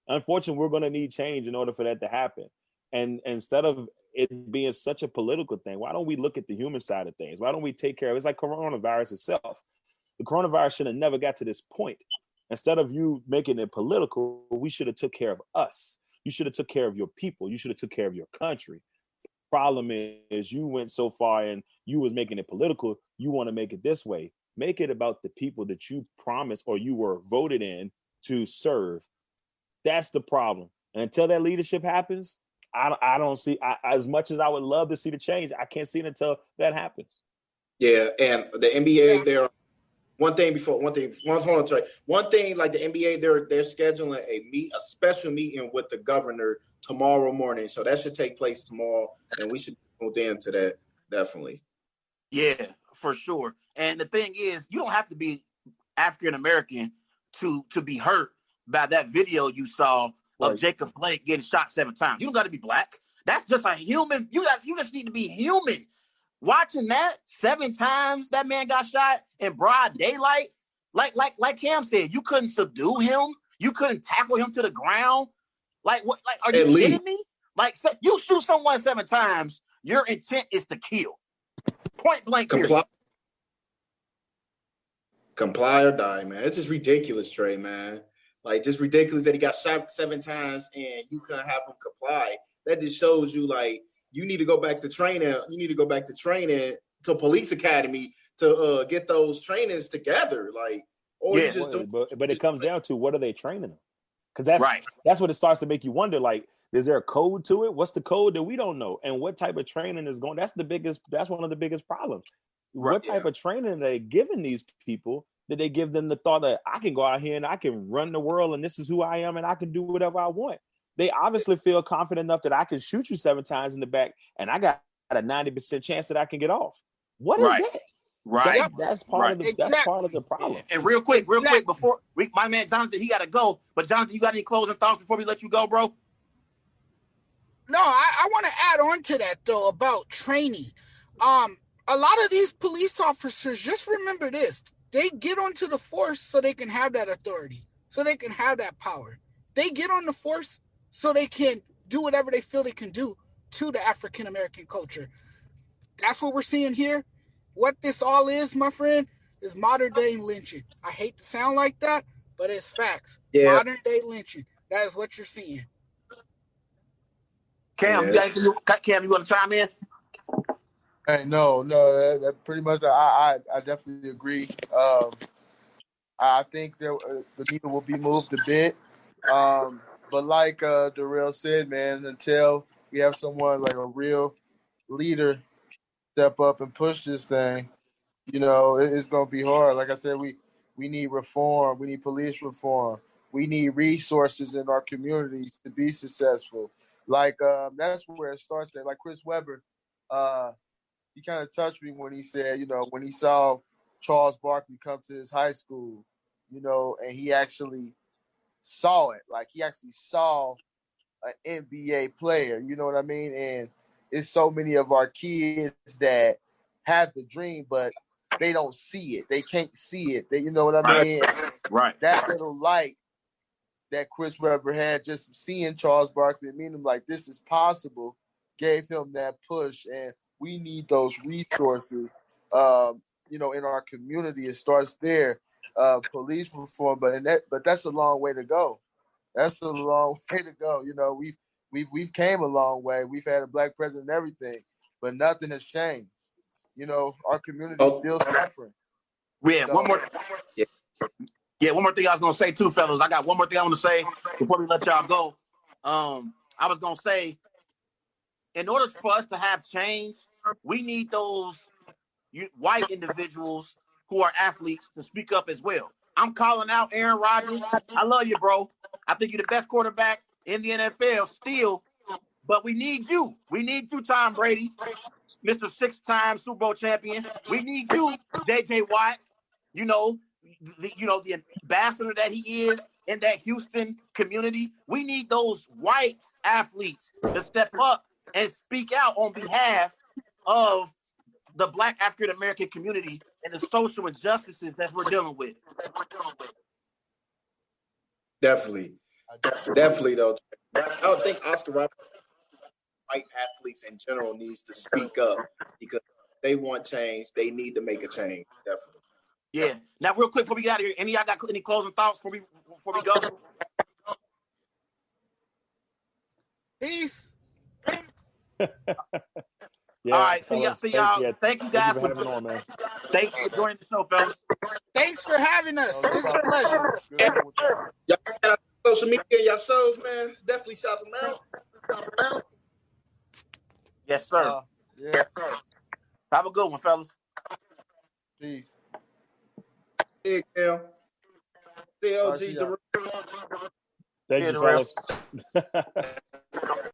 Unfortunately, we're going to need change in order for that to happen. And instead of it being such a political thing, why don't we look at the human side of things? Why don't we take care of it? It's like coronavirus itself. The coronavirus should have never got to this point. Instead of you making it political, we should have took care of us. You should have took care of your people. You should have took care of your country. Problem is you went so far and you was making it political. You want to make it this way. Make it about the people that you promised or you were voted in to serve. That's the problem. And until that leadership happens, I don't see, as much as I would love to see the change, I can't see it until that happens. Yeah, and the NBA, One thing, like the NBA, they're scheduling a special meeting with the governor tomorrow morning. So that should take place tomorrow, and we should move into that definitely. Yeah, for sure. And the thing is, you don't have to be African American to be hurt by that video you saw of Jacob Blake getting shot 7 times. You don't got to be black. That's just a human. You just need to be human. Watching that 7 times that man got shot in broad daylight, like Cam said, you couldn't subdue him. You couldn't tackle him to the ground. Like what? Like, are you kidding me? Like, so you shoot someone 7 times, your intent is to kill. Point blank. Comply or die, man. It's just ridiculous, Trey, man. Like, just ridiculous that he got shot 7 times and you couldn't have him comply. That just shows you, like, you need to go back to training. You need to go back to training to police academy to get those trainings together. Like, or you just don't. But it comes down to, what are they training them? Because that's what it starts to make you wonder. Like, is there a code to it? What's the code that we don't know? And what type of training is going? That's one of the biggest problems. What type of training are they giving these people? Did they give them the thought that I can go out here and I can run the world and this is who I am and I can do whatever I want? They obviously feel confident enough that I can shoot you 7 times in the back and I got a 90% chance that I can get off. What is that? Right. That's part of the problem. And real quick, before my man Jonathan, he got to go. But Jonathan, you got any closing thoughts before we let you go, bro? No, I want to add on to that though about training. A lot of these police officers, just remember this: they get onto the force so they can have that authority, so they can have that power. They get on the force so they can do whatever they feel they can do to the African American culture. That's what we're seeing here. What this all is, my friend, is modern day lynching. I hate to sound like that, but it's facts. Yeah. Modern day lynching. That is what you're seeing. Cam, you want to chime in? Hey, no, that pretty much. I definitely agree. I think the needle will be moved a bit, but like Darrell said, man, until we have someone like a real leader step up and push this thing, it's going to be hard. Like I said, we need reform. We need police reform. We need resources in our communities to be successful. Like that's where it starts. There, like Chris Webber, he kind of touched me when he said, when he saw Charles Barkley come to his high school, and he actually saw it. Like he actually saw an NBA player. You know what I mean? And it's so many of our kids that have the dream, but they don't see it. They can't see it. You know what I mean? Right. That little light that Chris Webber had, just seeing Charles Barkley and meeting him like this is possible, gave him that push. And we need those resources, in our community. It starts there. Police reform, but that's a long way to go. That's a long way to go. We've came a long way. We've had a black president and everything, but nothing has changed. Our community is still suffering. Yeah, So, one more thing I was gonna say too, fellas. I got one more thing I want to say before we let y'all go. I was gonna say, in order for us to have change, we need those white individuals who are athletes to speak up as well. I'm calling out Aaron Rodgers. I love you, bro. I think you're the best quarterback in the NFL still, but we need you. We need you, Tom Brady, Mr. 6-time Super Bowl champion. We need you, J.J. Watt. The ambassador that he is in that Houston community. We need those white athletes to step up and speak out on behalf of the Black African American community and the social injustices that we're dealing with. Definitely though. I don't think Oscar Robertson, white athletes in general, needs to speak up because they want change. They need to make a change. Definitely. Yeah. Now, real quick before we get out of here, any of y'all got any closing thoughts before we go? Peace. Yeah, all right, see y'all. Yeah, thank you guys for having on, man. Thank you for joining the show, fellas. Thanks for having us. It's a pleasure. Y'all got social media and y'all shows, man. Definitely shout them out. Yes, sir. Yeah. Have a good one, fellas. Peace. Big L. CLG. Thank Yeah, you, fellas.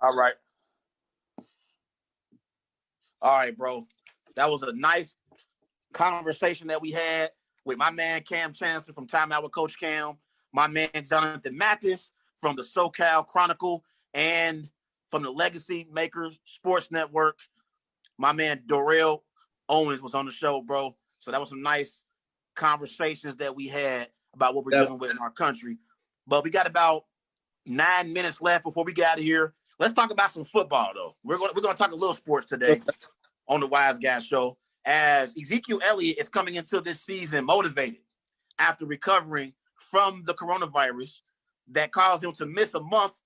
All right. All right, bro. That was a nice conversation that we had with my man Cam Chancellor from Time Out with Coach Cam, my man Jonathan Mathis from the SoCal Chronicle, and from the Legacy Makers Sports Network. My man Darrell Owens was on the show, bro. So that was some nice conversations that we had about what we're dealing with in our country. But we got about 9 minutes left before we get out of here. Let's talk about some football, though. We're going to talk a little sports today on the Wise Guys Show, as Ezekiel Elliott is coming into this season motivated after recovering from the coronavirus that caused him to miss a month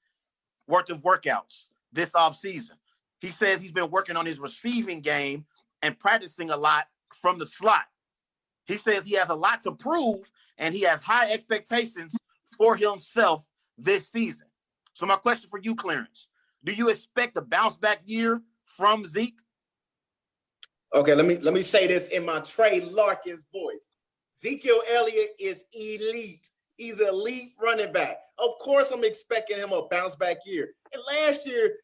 worth of workouts this offseason. He says he's been working on his receiving game and practicing a lot from the slot. He says he has a lot to prove, and he has high expectations for himself this season. So my question for you, Clarence, do you expect a bounce back year from Zeke? Okay, let me say this in my Trey Larkins voice. Ezekiel Elliott is elite. He's an elite running back. Of course, I'm expecting him a bounce back year. And last year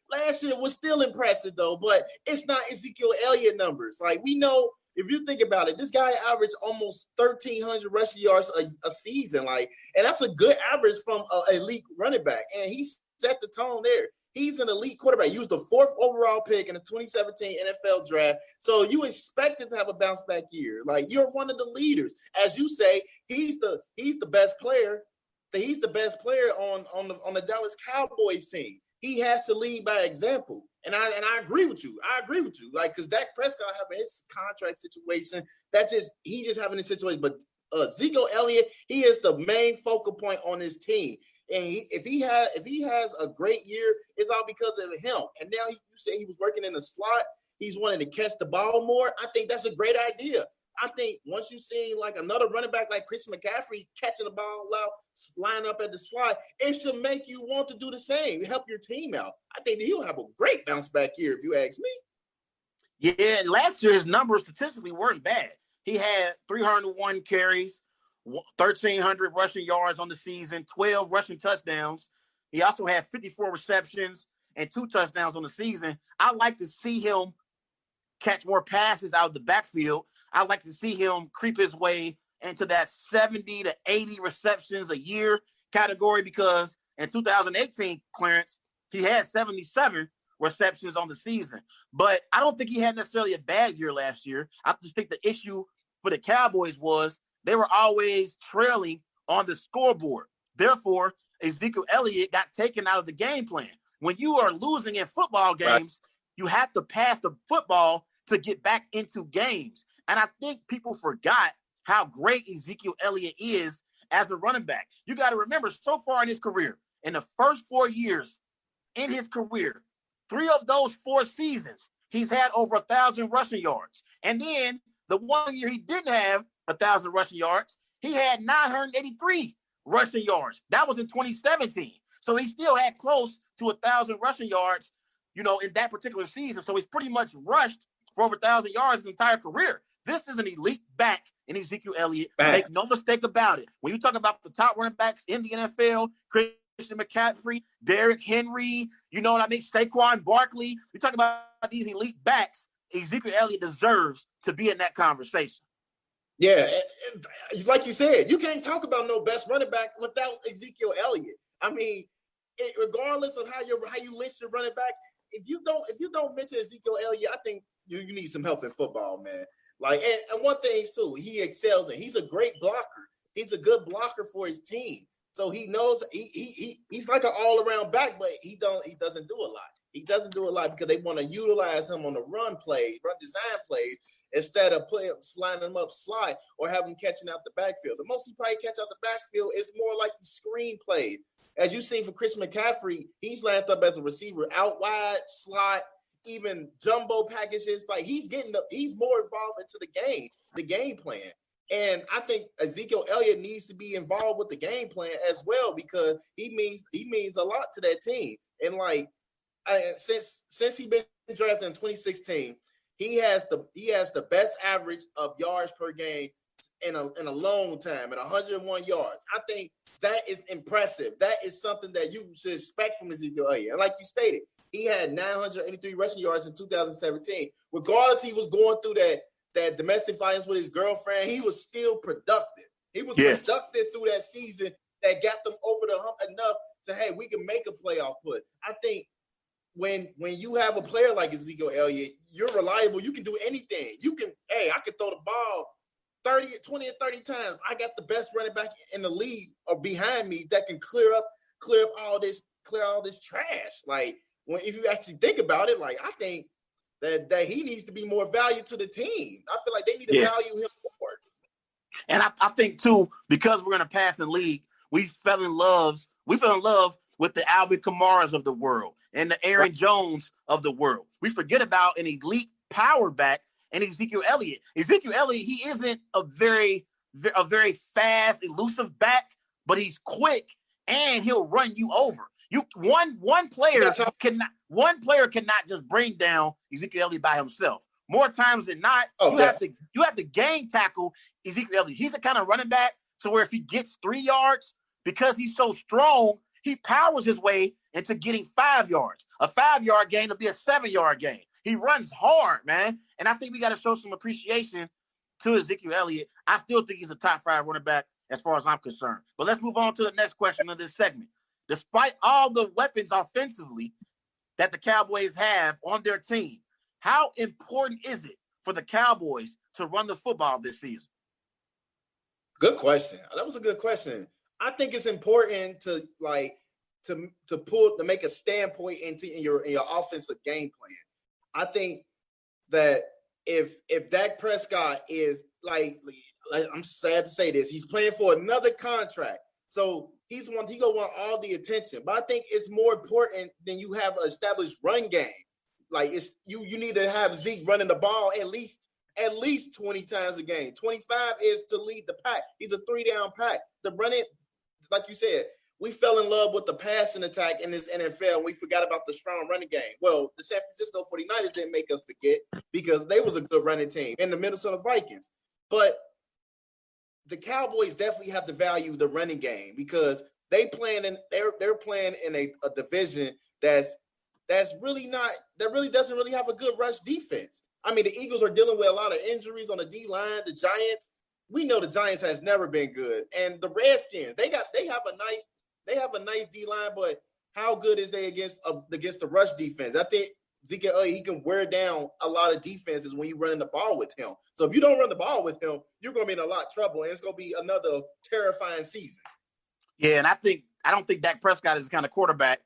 was still impressive though, but it's not Ezekiel Elliott numbers. Like, we know, if you think about it, this guy averaged almost 1,300 rushing yards a season. Like, and that's a good average from an elite running back. And he set the tone there. He's an elite quarterback. He was the 4th overall pick in the 2017 NFL draft. So you expect him to have a bounce back year. Like, you're one of the leaders. As you say, he's the best player. He's the best player on the Dallas Cowboys team. He has to lead by example. And I agree with you. Like, because Dak Prescott having his contract situation, he just having a situation. But Ezekiel Elliott, he is the main focal point on his team. And if he has a great year, it's all because of him. And now you say he was working in the slot. He's wanting to catch the ball more. I think that's a great idea. I think once you see like another running back like Christian McCaffrey catching the ball out, line up at the slot, it should make you want to do the same, help your team out. I think that he'll have a great bounce back year, if you ask me. Yeah, last year his numbers statistically weren't bad. he had 301 carries, 1,300 rushing yards on the season, 12 rushing touchdowns. He also had 54 receptions and 2 touchdowns on the season. I like to see him catch more passes out of the backfield. I like to see him creep his way into that 70 to 80 receptions a year category, because in 2018, Clarence, he had 77 receptions on the season. But I don't think he had necessarily a bad year last year. I just think the issue for the Cowboys was they were always trailing on the scoreboard. Therefore, Ezekiel Elliott got taken out of the game plan. When you are losing in football games, you have to pass the football to get back into games. And I think people forgot how great Ezekiel Elliott is as a running back. You got to remember, so far in his career, in the first 4 years in his career, 3 of those 4 seasons, he's had over 1,000 rushing yards. And then the 1 year he didn't have 1,000 rushing yards, he had 983 rushing yards. That was in 2017. So he still had close to 1,000 rushing yards, in that particular season. So he's pretty much rushed for over 1,000 yards his entire career. This is an elite back in Ezekiel Elliott. Make no mistake about it. When you talk about the top running backs in the NFL, Christian McCaffrey, Derrick Henry, Saquon Barkley, we talk about these elite backs, Ezekiel Elliott deserves to be in that conversation. Yeah, like you said, you can't talk about no best running back without Ezekiel Elliott. I mean, regardless of how you list your running backs, if you don't mention Ezekiel Elliott, I think you need some help in football, man. Like, and one thing too, he excels in. He's a great blocker. He's a good blocker for his team. So he knows he's like an all-around back, but he doesn't do a lot. He doesn't do a lot because they want to utilize him on the run design plays, instead of sliding him up slide or have him catching out the backfield. The most he probably catch out the backfield is more like the screen plays. As you see for Christian McCaffrey, he's lined up as a receiver out wide, slot, even jumbo packages. Like he's more involved into the game plan. And I think Ezekiel Elliott needs to be involved with the game plan as well, because he means a lot to that team. And since he been drafted in 2016, he has the best average of yards per game in a long time at 101 yards. I think that is impressive. That is something that you should expect from Ezekiel Elliott. And like you stated, he had 983 rushing yards in 2017. Regardless, he was going through that domestic violence with his girlfriend. He was still productive. He was productive through that season that got them over the hump enough to, hey, we can make a playoff put. I think when you have a player like Ezekiel Elliott, you're reliable. You can do anything. I can throw the ball 20 or 30 times. I got the best running back in the league or behind me that can clear up all this trash. Like, if you actually think about it, like, I think that he needs to be more value to the team. I feel like they need to value him more. And I think too, because we're in a passing league, we fell in love with the Alvin Kamaras of the world and the Aaron Jones of the world. We forget about an elite power back and Ezekiel Elliott. Ezekiel Elliott, he isn't a very fast, elusive back, but he's quick and he'll run you over. One player cannot just bring down Ezekiel Elliott by himself. More times than not, you have to gang tackle Ezekiel Elliott. He's the kind of running back to where if he gets 3 yards, because he's so strong, he powers his way into getting 5 yards. A 5-yard gain will be a 7-yard gain. He runs hard, man. And I think we got to show some appreciation to Ezekiel Elliott. I still think he's a top 5 running back as far as I'm concerned. But let's move on to the next question of this segment. Despite all the weapons offensively that the Cowboys have on their team, how important is it for the Cowboys to run the football this season? Good question. That was a good question. I think it's important to make a standpoint in your offensive game plan. I think that if Dak Prescott is like I'm sad to say this, he's playing for another contract, so he gonna want all the attention. But I think it's more important than you have an established run game. Like you need to have Zeke running the ball at least 20 times a game. 25 is to lead the pack. He's a 3-down pack. To run it, like you said, we fell in love with the passing attack in this NFL. We forgot about the strong running game. Well, the San Francisco 49ers didn't make us forget because they was a good running team. And the Minnesota Vikings. but the Cowboys definitely have to value the running game because they're playing in a division that really doesn't really have a good rush defense. I mean, the Eagles are dealing with a lot of injuries on the D line. The Giants, we know the Giants has never been good, and the Redskins, they have a nice D line, but how good is they against the rush defense? I think Zeke Elliott, he can wear down a lot of defenses when you're running the ball with him. So if you don't run the ball with him, you're going to be in a lot of trouble, and it's going to be another terrifying season. Yeah, and I don't think Dak Prescott is the kind of quarterback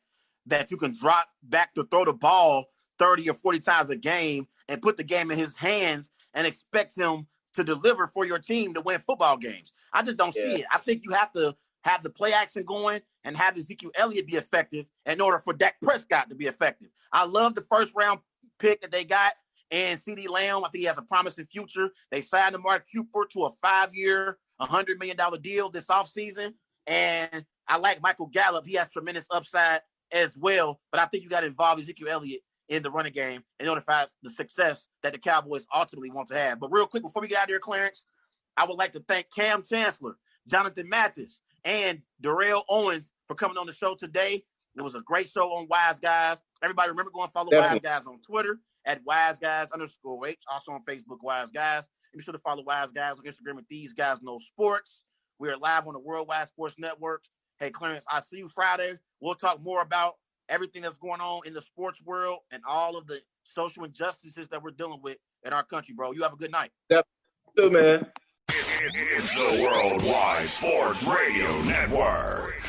that you can drop back to throw the ball 30 or 40 times a game and put the game in his hands and expect him to deliver for your team to win football games. I just don't see it. I think you have to have the play action going and have Ezekiel Elliott be effective in order for Dak Prescott to be effective. I love the first round pick that they got and CeeDee Lamb. I think he has a promising future. They signed Amari Cooper to a 5-year, $100 million deal this offseason. And I like Michael Gallup. He has tremendous upside as well. But I think you got to involve Ezekiel Elliott in the running game in order to have the success that the Cowboys ultimately want to have. But real quick, before we get out of here, Clarence, I would like to thank Cam Chancellor, Jonathan Mathis, and Darrell Owens for coming on the show today. It was a great show on Wise Guys. Everybody remember, go and follow Wise Guys on Twitter at WiseGuys_H. Also on Facebook, Wise Guys. And be sure to follow Wise Guys on Instagram at These Guys Know Sports. We are live on the Worldwide Sports Network. Hey, Clarence, I'll see you Friday. We'll talk more about everything that's going on in the sports world and all of the social injustices that we're dealing with in our country, bro. You have a good night. Yep. Too, man. It's the Worldwide Sports Radio Network.